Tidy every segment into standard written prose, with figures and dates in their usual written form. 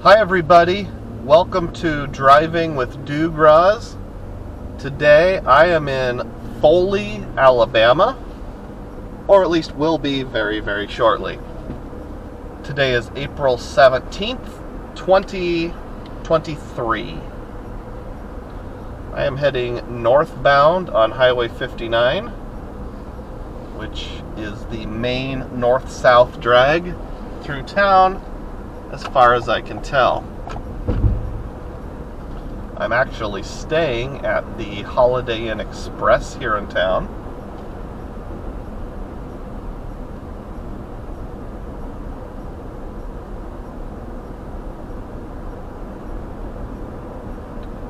Hi everybody, welcome to Driving with Dugroz. Today I am in Foley, Alabama, or at least will be very, very shortly. Today is April 17th, 2023. I am heading northbound on Highway 59, which is the main north-south drag through town as far as I can tell. I'm actually staying at the Holiday Inn Express here in town.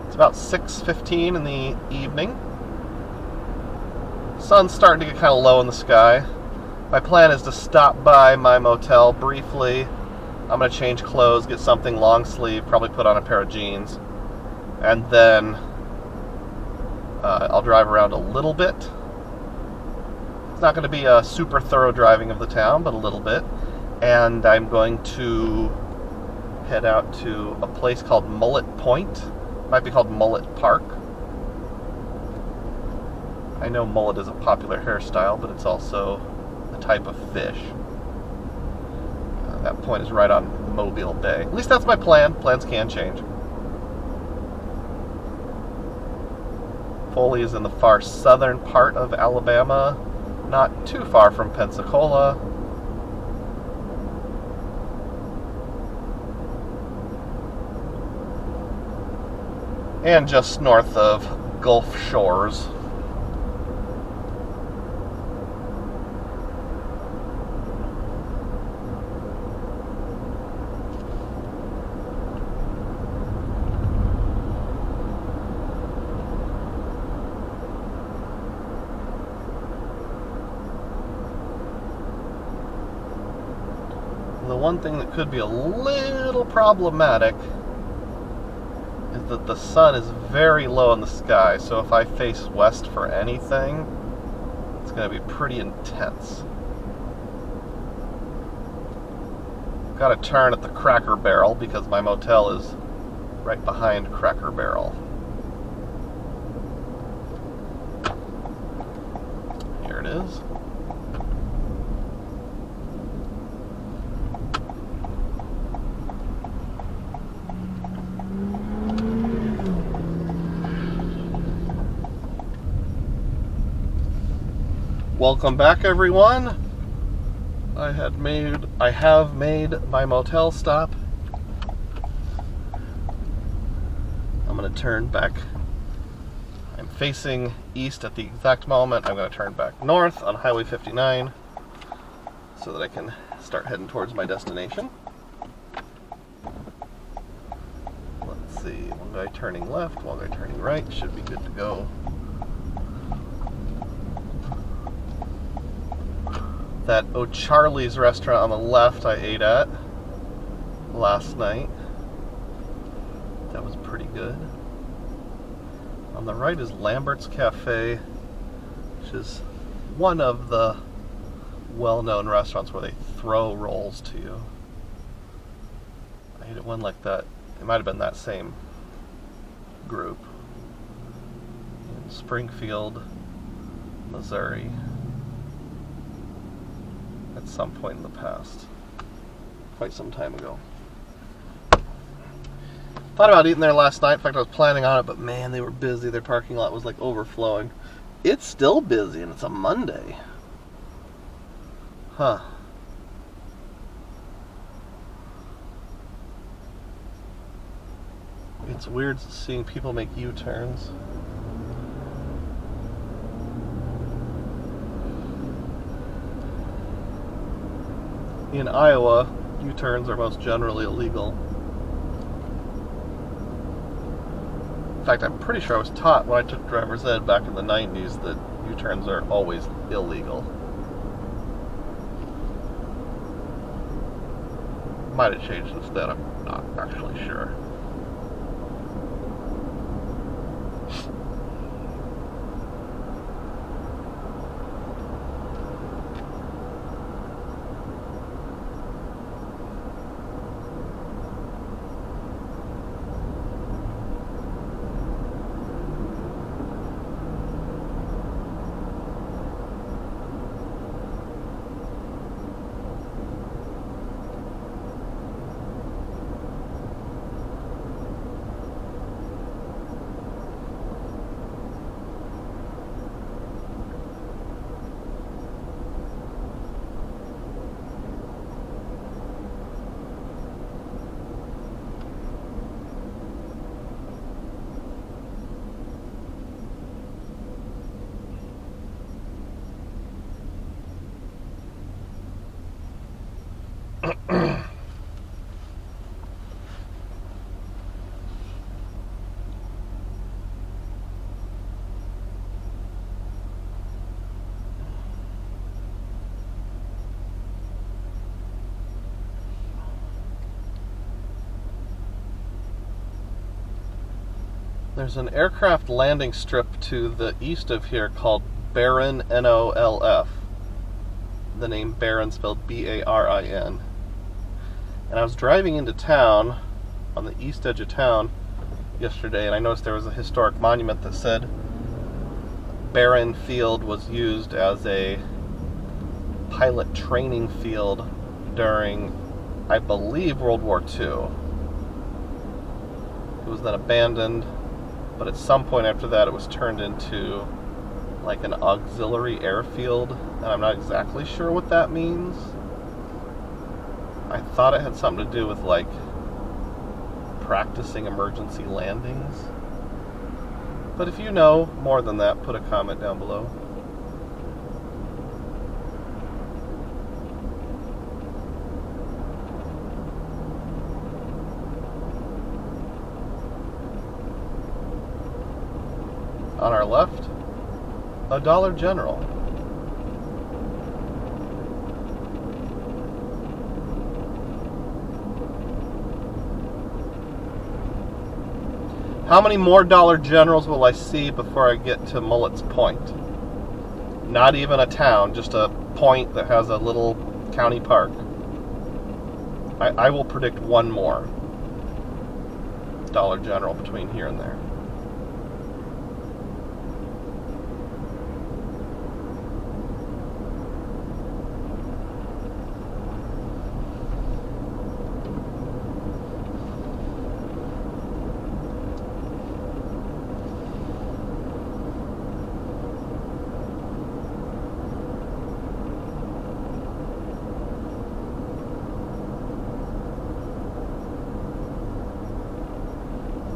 It's about 6:15 in the evening. Sun's starting to get kind of low in the sky. My plan is to stop by my motel briefly. I'm going to change clothes, get something long sleeve, probably put on a pair of jeans, and then I'll drive around a little bit. It's not going to be a super thorough driving of the town, but a little bit. And I'm going to head out to a place called Mullet Point. It might be called Mullet Park. I know mullet is a popular hairstyle, but it's also a type of fish. That point is right on Mobile Bay. At least that's my plan. Plans can change. Foley is in the far southern part of Alabama, not too far from Pensacola. And just north of Gulf Shores. The one thing that could be a little problematic is that the sun is very low in the sky, so if I face west for anything, it's going to be pretty intense. Got to turn at the Cracker Barrel because my motel is right behind Cracker Barrel. Here it is. Welcome back, everyone. I have made my motel stop. I'm going to turn back. I'm facing east at the exact moment. I'm going to turn back north on Highway 59 so that I can start heading towards my destination. Let's see, one guy turning left, one guy turning right. Should be good to go. That O'Charlie's restaurant on the left I ate at last night. That was pretty good. On the right is Lambert's Cafe, which is one of the well-known restaurants where they throw rolls to you. I ate at one like that. It might have been that same group in Springfield, Missouri. At some point in the past, quite some time ago. Thought about eating there last night. In fact, I was planning on it, but man, they were busy. Their parking lot was like overflowing. It's still busy, and it's a Monday. Huh. It's weird seeing people make U-turns. In Iowa, U-turns are most generally illegal. In fact, I'm pretty sure I was taught when I took driver's ed back in the 90s that U-turns are always illegal. Might have changed since then, I'm not actually sure. There's an aircraft landing strip to the east of here called Barron, N-O-L-F. The name Barron spelled B-A-R-I-N. And I was driving into town, on the east edge of town, yesterday, and I noticed there was a historic monument that said Barron Field was used as a pilot training field during, I believe, World War II. It was then abandoned, but at some point after that it was turned into like an auxiliary airfield, and I'm not exactly sure what that means. I thought it had something to do with like practicing emergency landings. But if you know more than that, put a comment down below. On our left, a Dollar General. How many more Dollar Generals will I see before I get to Mullet's Point? Not even a town, just a point that has a little county park. I will predict one more Dollar General between here and there.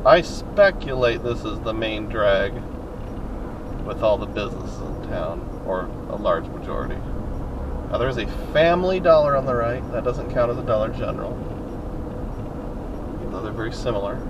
I speculate this is the main drag with all the businesses in town, or a large majority. Now there's a Family Dollar on the right. That doesn't count as a Dollar General, even though they're very similar.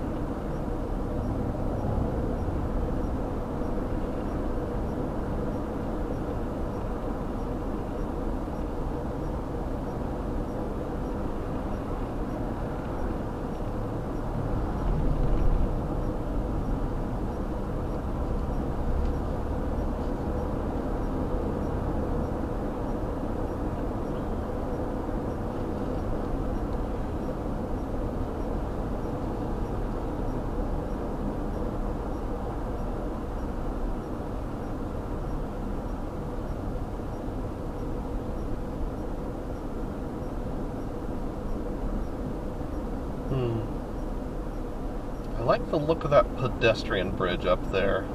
I like the look of that pedestrian bridge up there.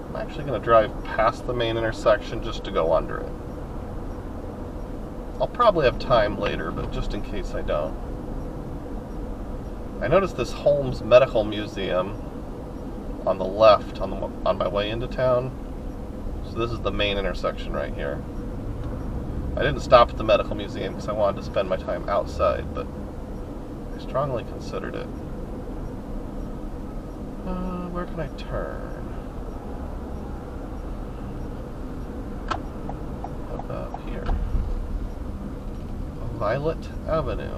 I'm actually going to drive past the main intersection just to go under it. I'll probably have time later, but just in case I don't. I noticed this Holmes Medical Museum on the left on my way into town. So this is the main intersection right here. I didn't stop at the medical museum because I wanted to spend my time outside, but I strongly considered it. Where can I turn? How about here? Violet Avenue.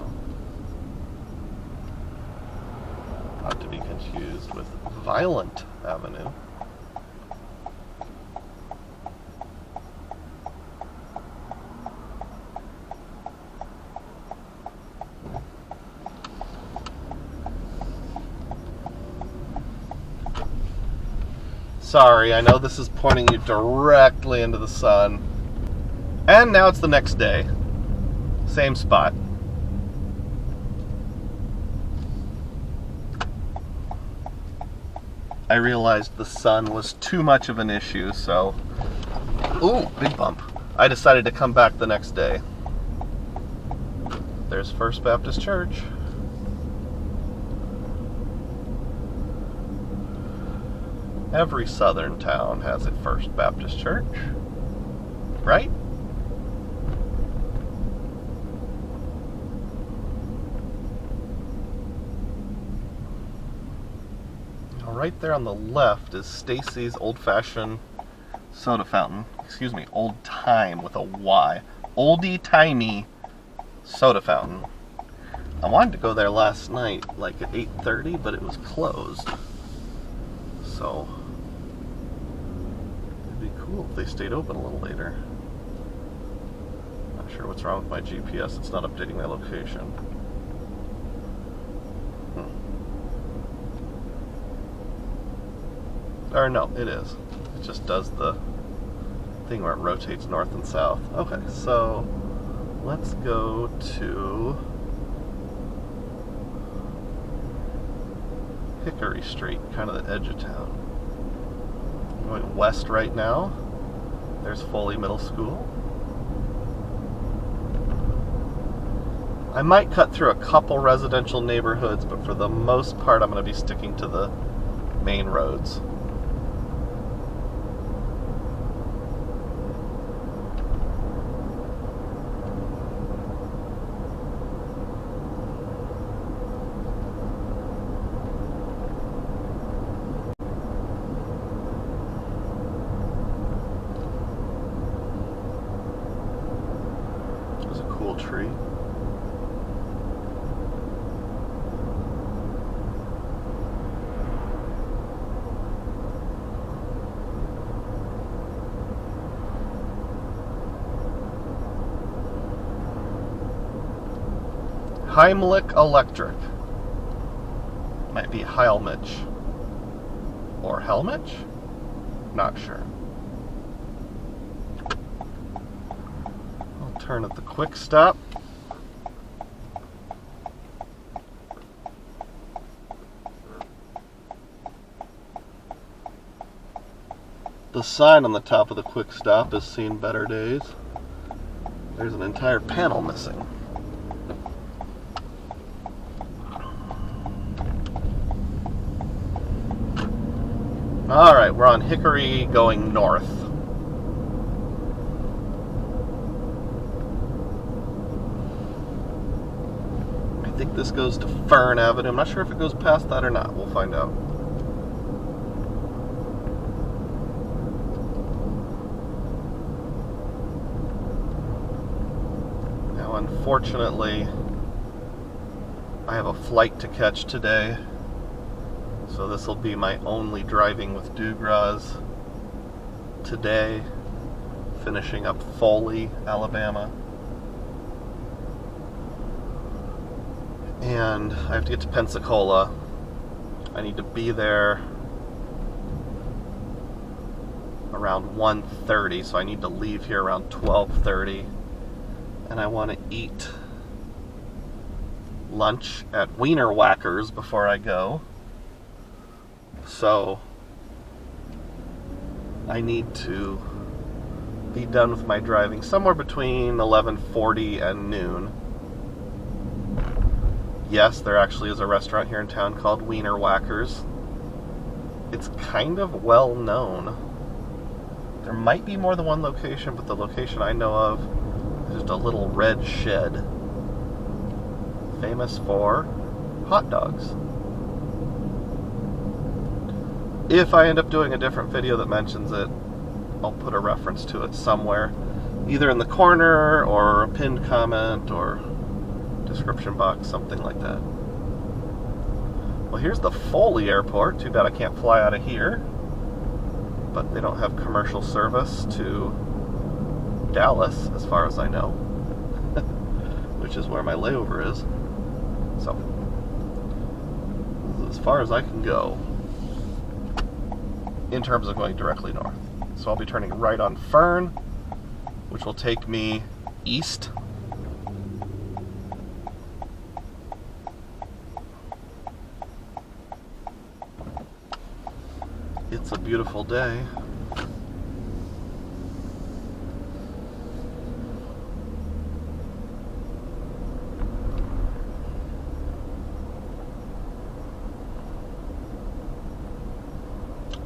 Not to be confused with Violent Avenue. Sorry, I know this is pointing you directly into the sun. And now it's the next day. Same spot. I realized the sun was too much of an issue, so... Ooh, big bump. I decided to come back the next day. There's First Baptist Church. Every southern town has a First Baptist Church, right? Now, right there on the left is Stacy's old-fashioned soda fountain. Excuse me, old time with a Y. Oldie-timey soda fountain. I wanted to go there last night, like at 8:30, but it was closed. so it'd be cool if they stayed open a little later. Not sure what's wrong with my GPS. It's not updating my location. Or no, it is. It just does the thing where it rotates north and south. Okay, so let's go to Hickory Street, kind of the edge of town. I'm going west right now. There's Foley Middle School. I might cut through a couple residential neighborhoods, but for the most part I'm going to be sticking to the main roads. There's a cool tree. Heimlich Electric. Might be Heilmich. Or Helmich? Not sure. I'll turn at the quick stop. The sign on the top of the quick stop has seen better days. There's an entire panel missing. Alright, we're on Hickory going north. I think this goes to Fern Avenue. I'm not sure if it goes past that or not. We'll find out. Now, unfortunately, I have a flight to catch today. So this will be my only driving with Dugroz today, finishing up Foley, Alabama. And I have to get to Pensacola. I need to be there around 1:30, so I need to leave here around 12:30. And I want to eat lunch at Wiener Whackers before I go. So I need to be done with my driving somewhere between 11:40 and noon. Yes, there actually is a restaurant here in town called Wiener Whackers. It's kind of well known. There might be more than one location, but the location I know of is just a little red shed. Famous for hot dogs. If I end up doing a different video that mentions it, I'll put a reference to it somewhere, either in the corner or a pinned comment or description box, something like that. Well, here's the Foley Airport. Too bad I can't fly out of here, but they don't have commercial service to Dallas, as far as I know, which is where my layover is. So, as far as I can go in terms of going directly north. So I'll be turning right on Fern, which will take me east. It's a beautiful day.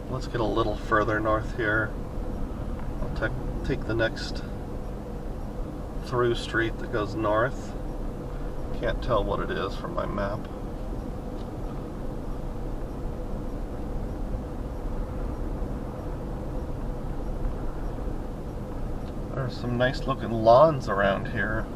Let's get a little further north here. I'll take the next through street that goes north. Can't tell what it is from my map. There's some nice looking lawns around here.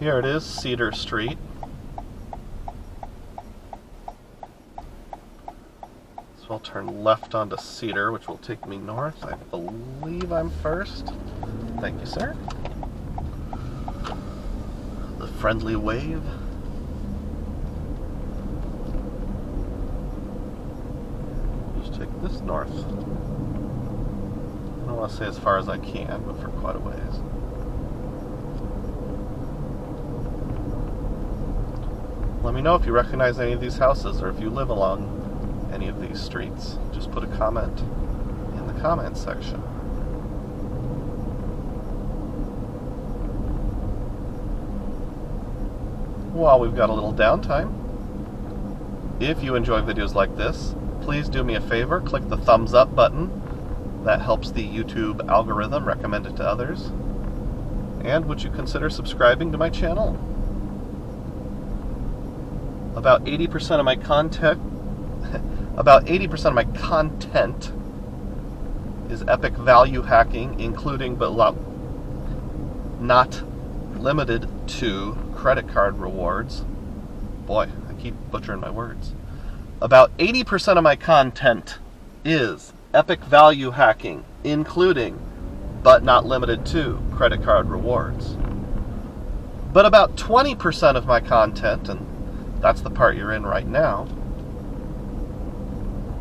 Here it is, Cedar Street. So I'll turn left onto Cedar, which will take me north. I believe I'm first. Thank you, sir. The friendly wave. Just take this north. I don't want to say as far as I can, but for quite a ways. Let me know if you recognize any of these houses or if you live along any of these streets. Just put a comment in the comments section. While we've got a little downtime, if you enjoy videos like this, please do me a favor, click the thumbs up button. That helps the YouTube algorithm recommend it to others. And would you consider subscribing to my channel? About 80% of my content is epic value hacking, including but not limited to credit card rewards. Boy, I keep butchering my words. About 80% of my content is epic value hacking, including but not limited to credit card rewards. But about 20% of my content, and that's the part you're in right now,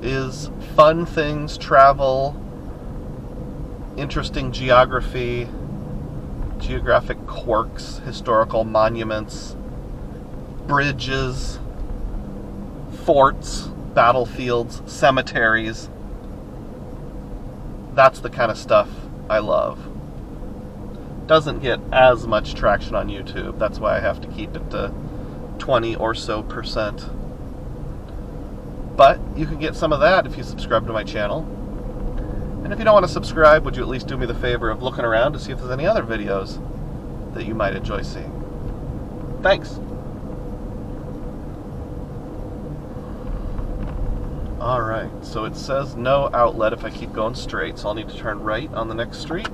is fun things, travel, interesting geography, geographic quirks, historical monuments, bridges, forts, battlefields, cemeteries. That's the kind of stuff I love. Doesn't get as much traction on YouTube. That's why I have to keep it to 20 or so %. But you can get some of that if you subscribe to my channel. And if you don't want to subscribe, would you at least do me the favor of looking around to see if there's any other videos that you might enjoy seeing? Thanks. Alright, so it says no outlet if I keep going straight, so I'll need to turn right on the next street.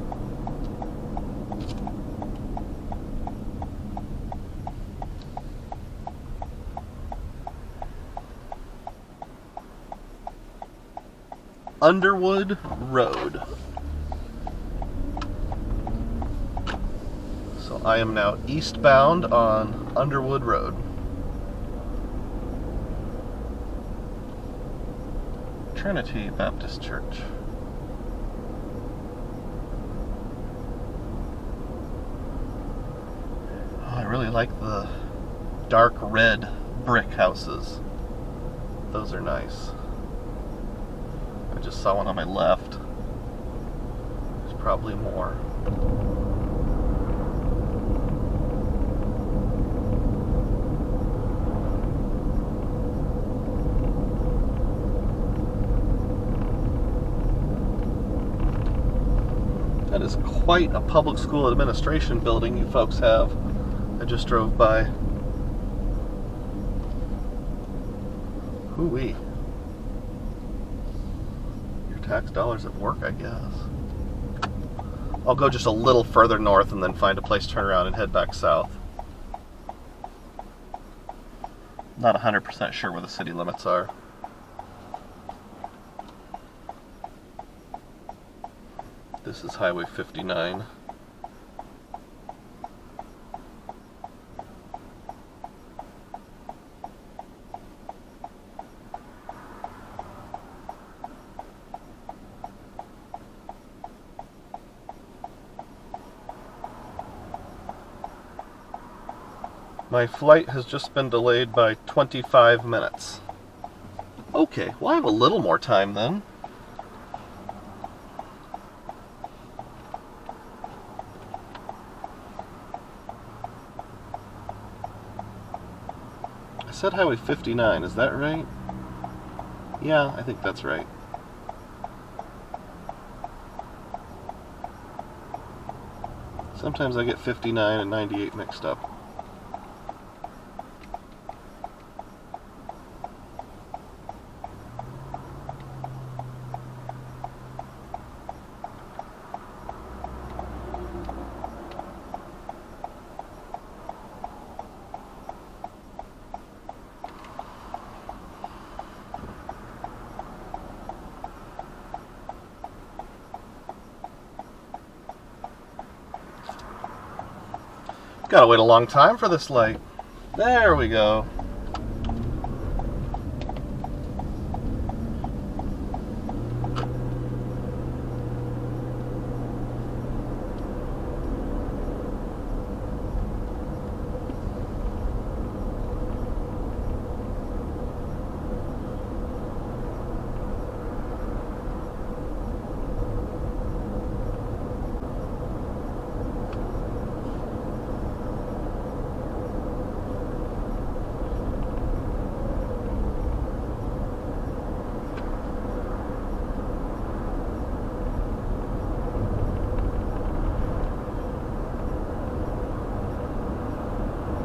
Underwood Road. So I am now eastbound on Underwood Road. Trinity Baptist Church. Oh, I really like the dark red brick houses. Those are nice. I just saw one on my left. There's probably more. That is quite a public school administration building you folks have. I just drove by. Hoo-wee. Your tax dollars at work, I guess. I'll go just a little further north and then find a place to turn around and head back south. Not 100% sure where the city limits are. This is Highway 59. My flight has just been delayed by 25 minutes. Okay, well I have a little more time then. I said Highway 59, is that right? Yeah, I think that's right. Sometimes I get 59 and 98 mixed up. Gotta wait a long time for this light. There we go.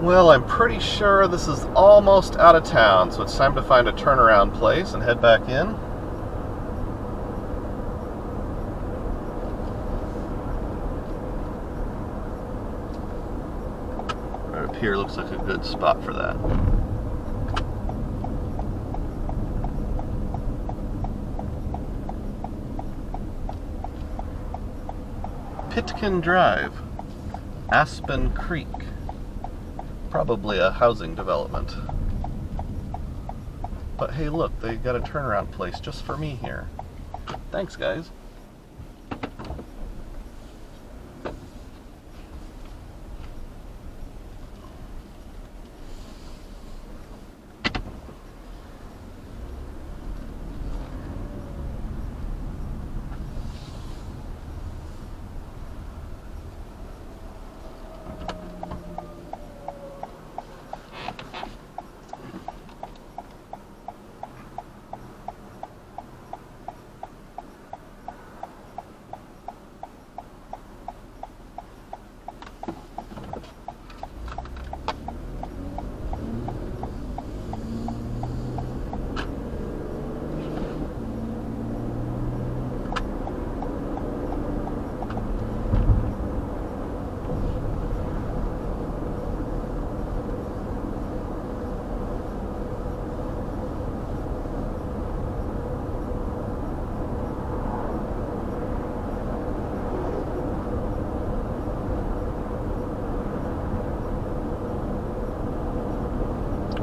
Well, I'm pretty sure this is almost out of town, so it's time to find a turnaround place and head back in. Right up here looks like a good spot for that. Pitkin Drive, Aspen Creek. Probably a housing development. But hey, look, they got a turnaround place just for me here. Thanks, guys.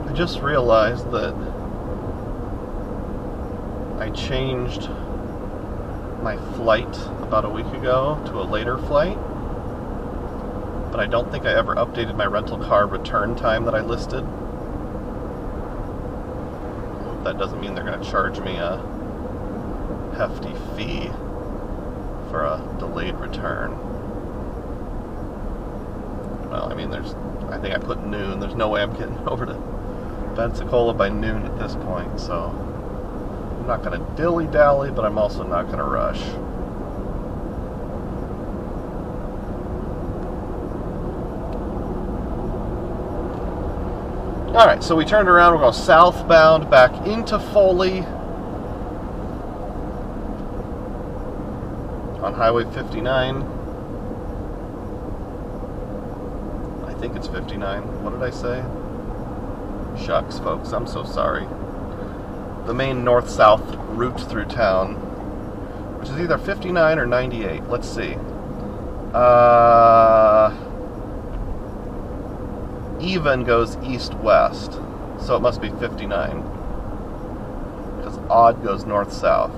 I just realized that I changed my flight about a week ago to a later flight, but I don't think I ever updated my rental car return time that I listed. I hope that doesn't mean they're going to charge me a hefty fee for a delayed return. Well, I mean, I think I put noon. There's no way I'm getting over to Pensacola by noon at this point, so I'm not going to dilly-dally, but I'm also not going to rush. Alright, so we turned around, we're going southbound back into Foley on Highway 59. I think it's 59. What did I say? Shucks, folks, I'm so sorry. The main north-south route through town, which is either 59 or 98. Let's see. Even goes east-west, so it must be 59. Because odd goes north-south.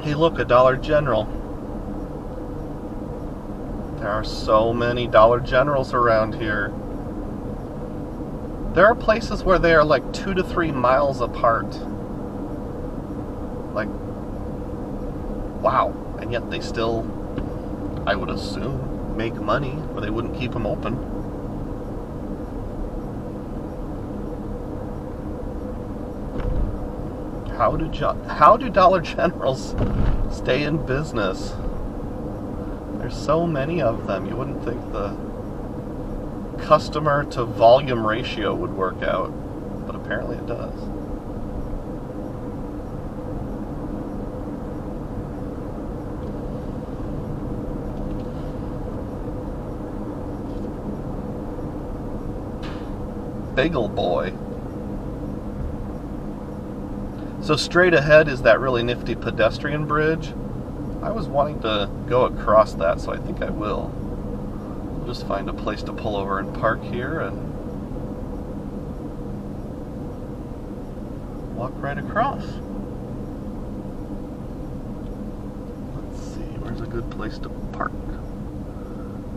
Hey, look, a Dollar General. There are so many Dollar Generals around here. There are places where they are like 2 to 3 miles apart. Like, wow. And yet they still, I would assume, make money, or they wouldn't keep them open. How do Dollar Generals stay in business? There's so many of them. You wouldn't think the customer to volume ratio would work out, but apparently it does. Bagel Boy. So straight ahead is that really nifty pedestrian bridge. I was wanting to go across that, so I think I will. We'll just find a place to pull over and park here and walk right across. Let's see, where's a good place to park?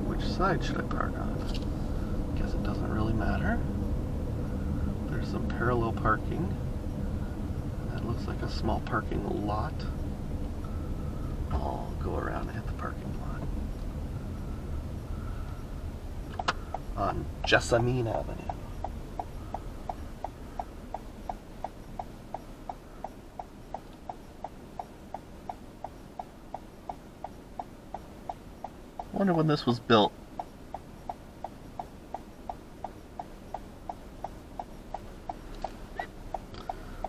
Which side should I park on? Guess it doesn't really matter. There's some parallel parking. That looks like a small parking lot. I'll go around and hit the parking lot. On Jessamine Avenue. I wonder when this was built.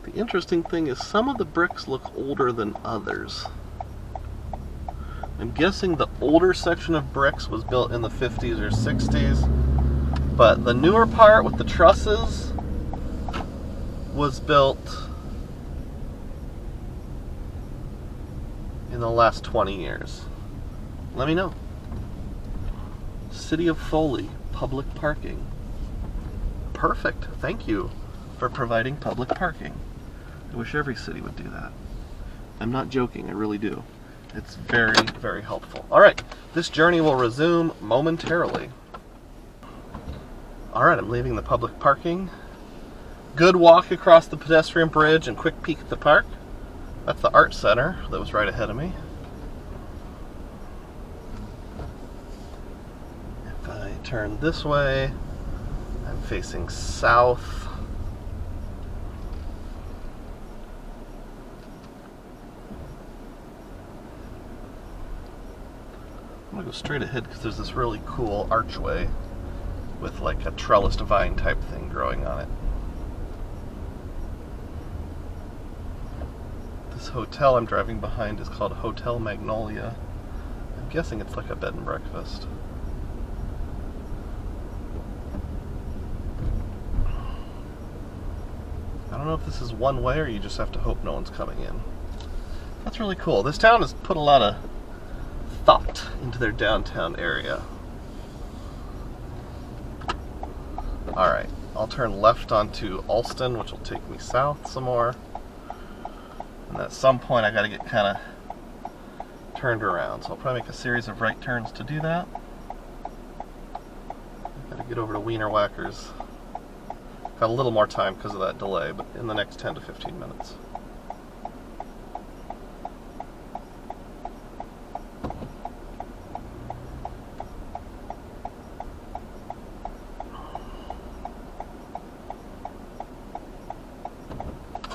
The interesting thing is some of the bricks look older than others. I'm guessing the older section of bricks was built in the 50s or 60s, but the newer part with the trusses was built in the last 20 years. Let me know. City of Foley, public parking. Perfect. Thank you for providing public parking. I wish every city would do that. I'm not joking, I really do. It's very, very helpful. Alright, this journey will resume momentarily. Alright, I'm leaving the public parking. Good walk across the pedestrian bridge and quick peek at the park. That's the art center that was right ahead of me. If I turn this way, I'm facing south. I'm gonna go straight ahead because there's this really cool archway with like a trellised vine type thing growing on it. This hotel I'm driving behind is called Hotel Magnolia. I'm guessing it's like a bed and breakfast. I don't know if this is one way or you just have to hope no one's coming in. That's really cool. This town has put a lot of thought into their downtown area. Alright, I'll turn left onto Alston, which will take me south some more. And at some point I gotta get kind of turned around, so I'll probably make a series of right turns to do that. Gotta get over to Wiener Whackers. Got a little more time because of that delay, but in the next 10 to 15 minutes.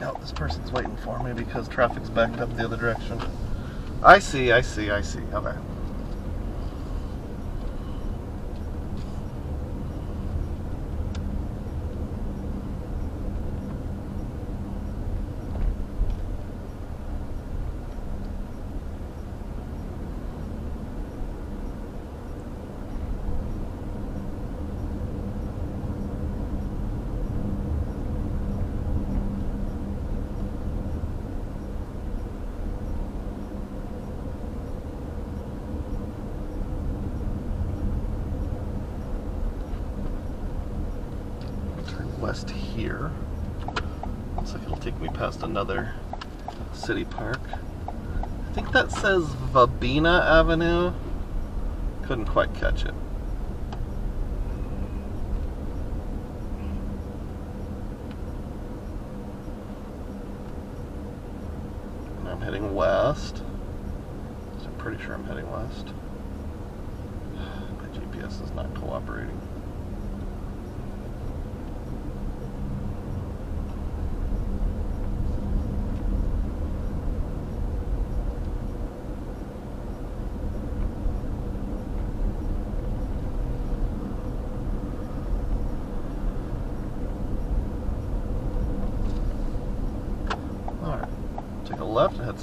Oh, this person's waiting for me because traffic's backed up the other direction. I see. Okay. West here. Looks like it'll take me past another city park. I think that says Vabina Avenue. Couldn't quite catch it. And I'm heading west. So I'm pretty sure I'm heading west. My GPS is not cooperating.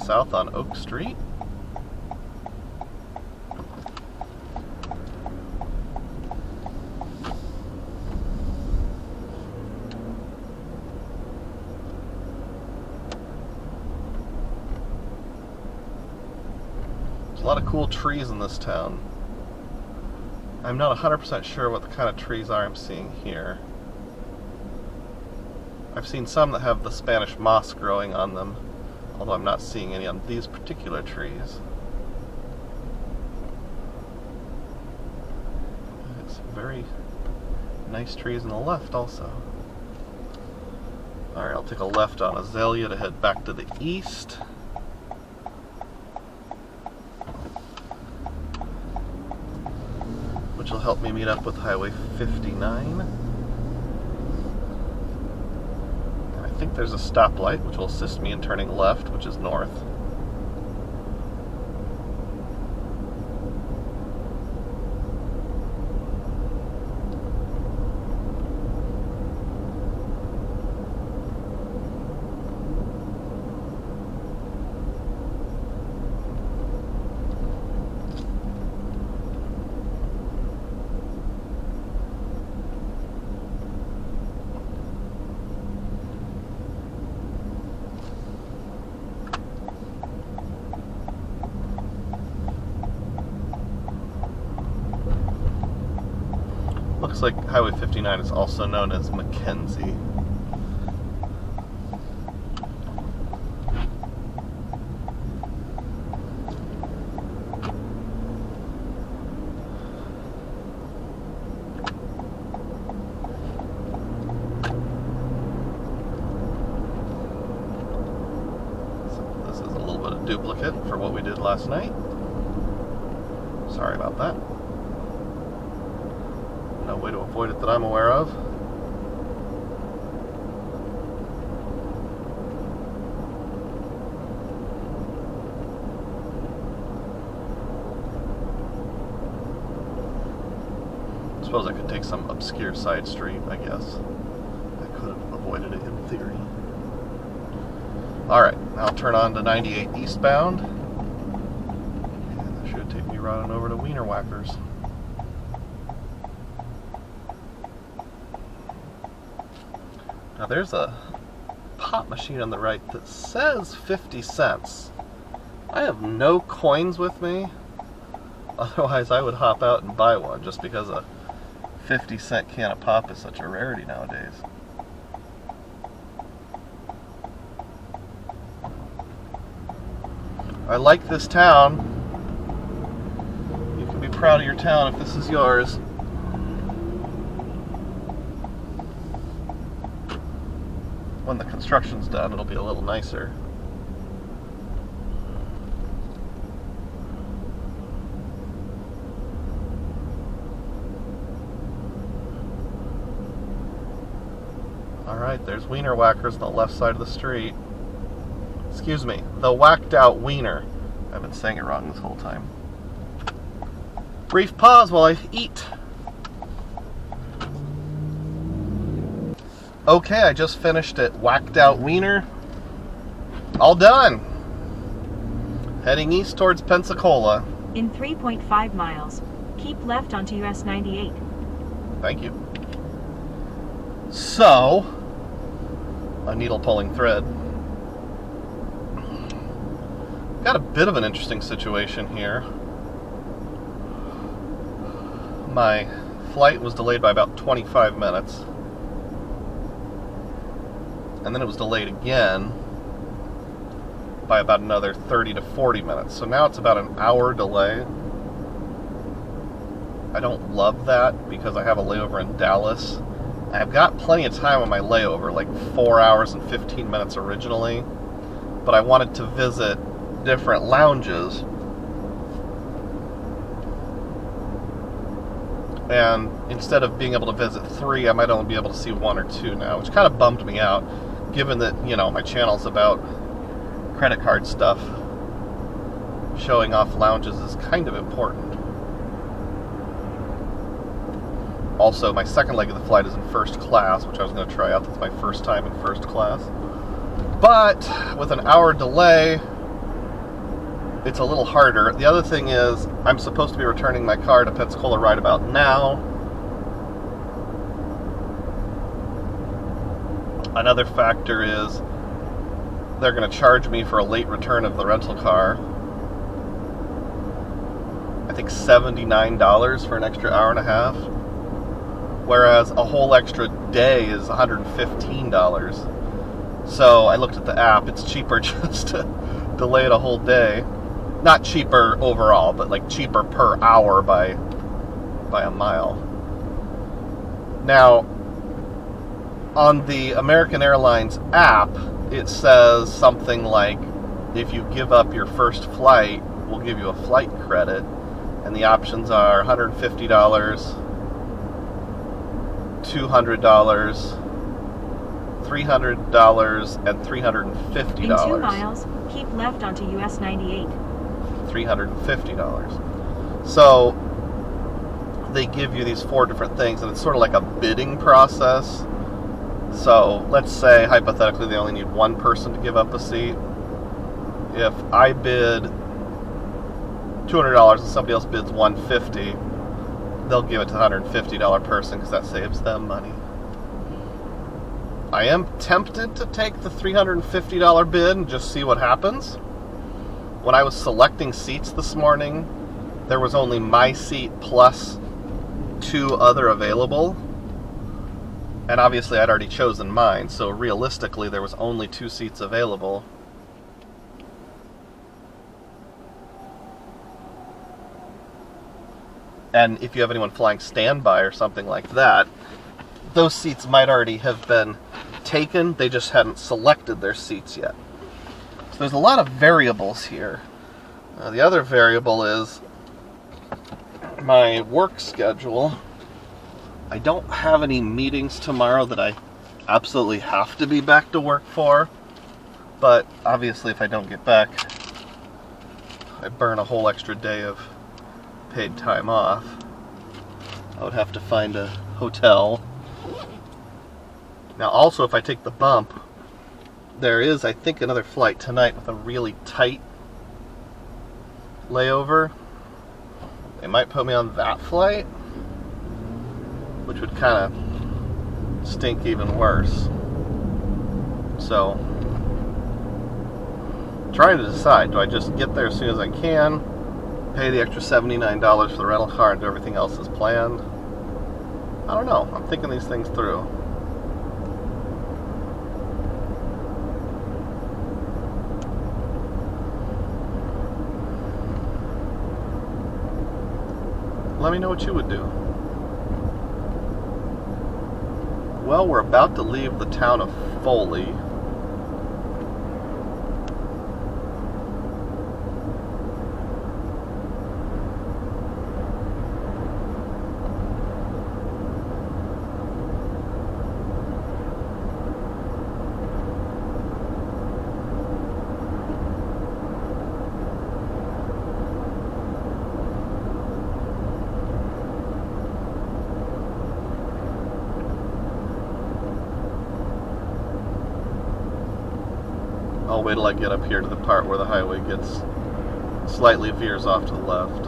south on Oak Street. There's a lot of cool trees in this town. I'm not 100% sure what the kind of trees are I'm seeing here. I've seen some that have the Spanish moss growing on them, although I'm not seeing any on these particular trees. It's very nice trees on the left also. Alright, I'll take a left on Azalea to head back to the east. Which will help me meet up with Highway 59. I think there's a stoplight, which will assist me in turning left, which is north. Looks like Highway 59 is also known as Mackenzie. So this is a little bit of duplicate for what we did last night. Sorry about that. No way to avoid it that I'm aware of. I suppose I could take some obscure side street, I guess. I could have avoided it in theory. Alright, I'll turn on to 98 eastbound. And that should take me right on over to Wiener Whackers. Now there's a pop machine on the right that says 50 cents. I have no coins with me. Otherwise I would hop out and buy one just because a 50-cent can of pop is such a rarity nowadays. I like this town. You can be proud of your town if this is yours. When the construction's done, it'll be a little nicer. Alright, there's Wiener Whackers on the left side of the street. Excuse me, the whacked out wiener. I've been saying it wrong this whole time. Brief pause while I eat. Okay, I just finished at Whacked Out Wiener. All done. Heading east towards Pensacola. In 3.5 miles, keep left onto US 98. Thank you. So, a needle pulling thread. Got a bit of an interesting situation here. My flight was delayed by about 25 minutes. And then it was delayed again by about another 30 to 40 minutes. So now it's about an hour delay. I don't love that because I have a layover in Dallas. I've got plenty of time on my layover, like 4 hours and 15 minutes originally. But I wanted to visit different lounges. And instead of being able to visit 3, I might only be able to see 1 or 2 now, which kind of bummed me out. Given that, you know, my channel's about credit card stuff, showing off lounges is kind of important. Also, my second leg of the flight is in first class, which I was going to try out. That's my first time in first class. But with an hour delay, it's a little harder. The other thing is, I'm supposed to be returning my car to Pensacola right about now. Another factor is they're going to charge me for a late return of the rental car. I think $79 for an extra hour and a half. Whereas a whole extra day is $115. So I looked at the app, it's cheaper just to delay it a whole day. Not cheaper overall, but like cheaper per hour by a mile. Now, on the American Airlines app, it says something like, if you give up your first flight, we'll give you a flight credit. And the options are $150, $200, $300, and $350. In 2 miles, keep left onto US 98. $350. So they give you these 4 different things, and it's sort of like a bidding process. So let's say, hypothetically, they only need one person to give up a seat. If I bid $200 and somebody else bids $150, they'll give it to the $150 person because that saves them money. I am tempted to take the $350 bid and just see what happens. When I was selecting seats this morning, there was only my seat plus 2 other available. And obviously I'd already chosen mine, so realistically there was only 2 seats available. And if you have anyone flying standby or something like that, those seats might already have been taken, they just hadn't selected their seats yet. So there's a lot of variables here. The other variable is my work schedule. I don't have any meetings tomorrow that I absolutely have to be back to work for, but obviously if I don't get back, I burn a whole extra day of paid time off. I would have to find a hotel. Now also, if I take the bump, there is, I think, another flight tonight with a really tight layover. They might put me on that flight, which would kind of stink even worse. So, trying to decide, do I just get there as soon as I can, pay the extra $79 for the rental car, and do everything else as planned? I don't know. I'm thinking these things through. Let me know what you would do. Well, we're about to leave the town of Foley. I'll wait till I get up here to the part where the highway gets slightly veers off to the left.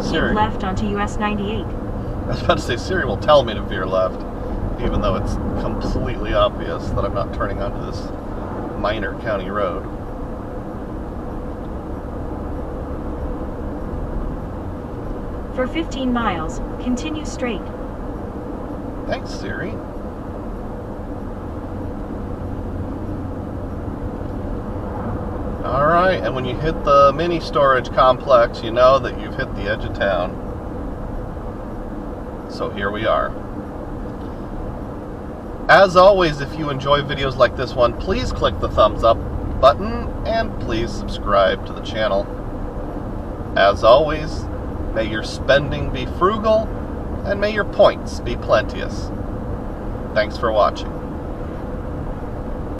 Siri. Left onto US 98. I was about to say, Siri will tell me to veer left, even though it's completely obvious that I'm not turning onto this minor county road. For 15 miles, continue straight. Thanks, Siri. Alright, and when you hit the mini storage complex, you know that you've hit the edge of town. So here we are. As always, if you enjoy videos like this one, please click the thumbs up button and please subscribe to the channel. As always, May your spending be frugal, and may your points be plenteous. Thanks for watching.